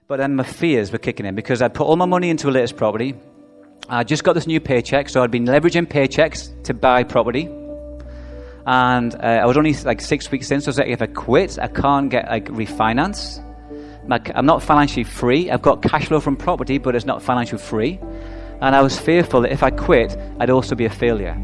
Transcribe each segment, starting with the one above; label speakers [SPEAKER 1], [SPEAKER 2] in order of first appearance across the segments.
[SPEAKER 1] But then my fears were kicking in because I'd put all my money into a latest property. I just got this new paycheck, so I'd been leveraging paychecks to buy property. And I was only like 6 weeks in, so I was like, if I quit, I can't get like refinance. I'm not financially free. I've got cash flow from property, but it's not financially free. And I was fearful that if I quit, I'd also be a failure.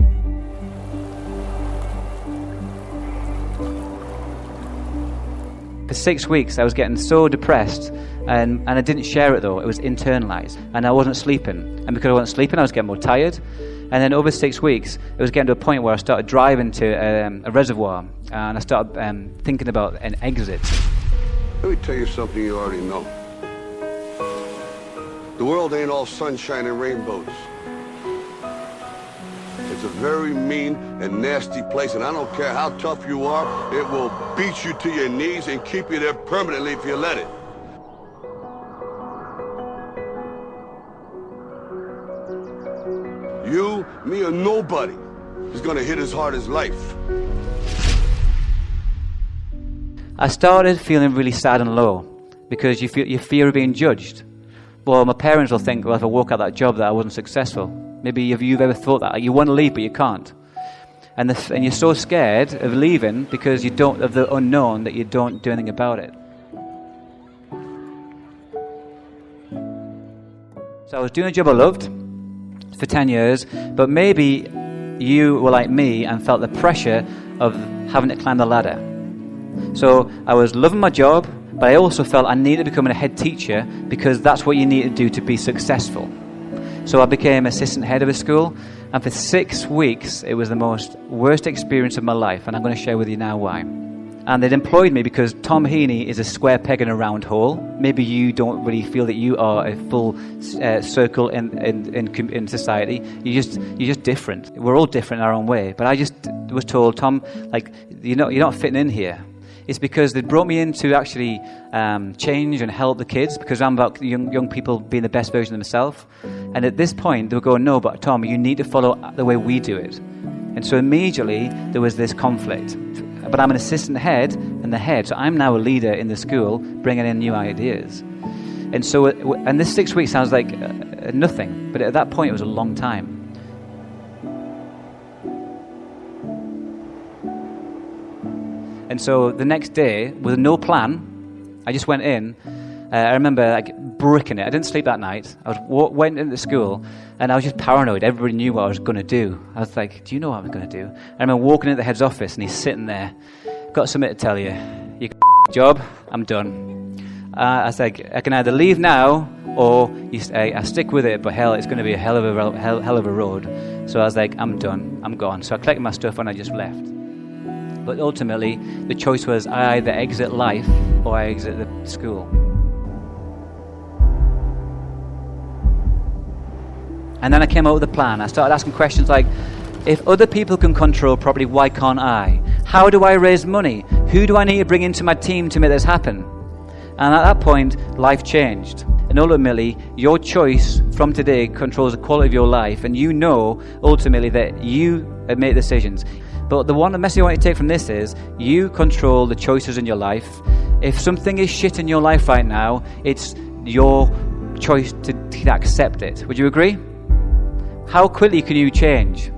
[SPEAKER 1] For 6 weeks, I was getting so depressed, and I didn't share it though. It was internalized, and I wasn't sleeping. And because I wasn't sleeping, I was getting more tired. And then over 6 weeks, it was getting to a point where I started driving to a reservoir, and I started thinking about an exit.
[SPEAKER 2] Let me tell you something you already know. The world ain't all sunshine and rainbows. It's a very mean and nasty place, and I don't care how tough you are, it will beat you to your knees and keep you there permanently if you let it. You, me, or nobody is gonna hit as hard as life.
[SPEAKER 1] I started feeling really sad and low because you fear of being judged. Well, my parents will think, well, if I walk out that job that I wasn't successful. Maybe you've ever thought that. Like, you want to leave, but you can't. And you're so scared of leaving because of the unknown that you don't do anything about it. So I was doing a job I loved for 10 years, but maybe you were like me and felt the pressure of having to climb the ladder. So I was loving my job, but I also felt I needed to become a head teacher because that's what you need to do to be successful. So I became assistant head of a school, and for 6 weeks it was the worst experience of my life, and I'm going to share with you now why. And they'd employed me because Tom Heaney is a square peg in a round hole. Maybe you don't really feel that you are a full circle in society. You're just different. We're all different in our own way. But I just was told, Tom, like you're not fitting in here. It's because they brought me in to actually change and help the kids, because I'm about young people being the best version of themselves. And at this point, they were going, no, but Tom, you need to follow the way we do it. And so immediately, there was this conflict. But I'm an assistant head and the head, so I'm now a leader in the school, bringing in new ideas. And so, and this 6 weeks sounds like nothing, but at that point, it was a long time. And so the next day, with no plan, I just went in. I remember like bricking it. I didn't sleep that night. I went into school, and I was just paranoid. Everybody knew what I was going to do. I was like, do you know what I'm going to do? I remember walking into the head's office, and he's sitting there. Got something to tell you. You job, I'm done. I was like, I can either leave now, or I stick with it, but hell, it's going to be a hell of a road. So I was like, I'm done. I'm gone. So I collected my stuff, and I just left. But ultimately, the choice was I either exit life or I exit the school. And then I came up with a plan. I started asking questions like, if other people can control property, why can't I? How do I raise money? Who do I need to bring into my team to make this happen? And at that point, life changed. And ultimately, your choice from today controls the quality of your life. And you know, ultimately, that you make decisions. But the message I want you to take from this is, you control the choices in your life. If something is shit in your life right now, it's your choice to accept it. Would you agree? How quickly can you change?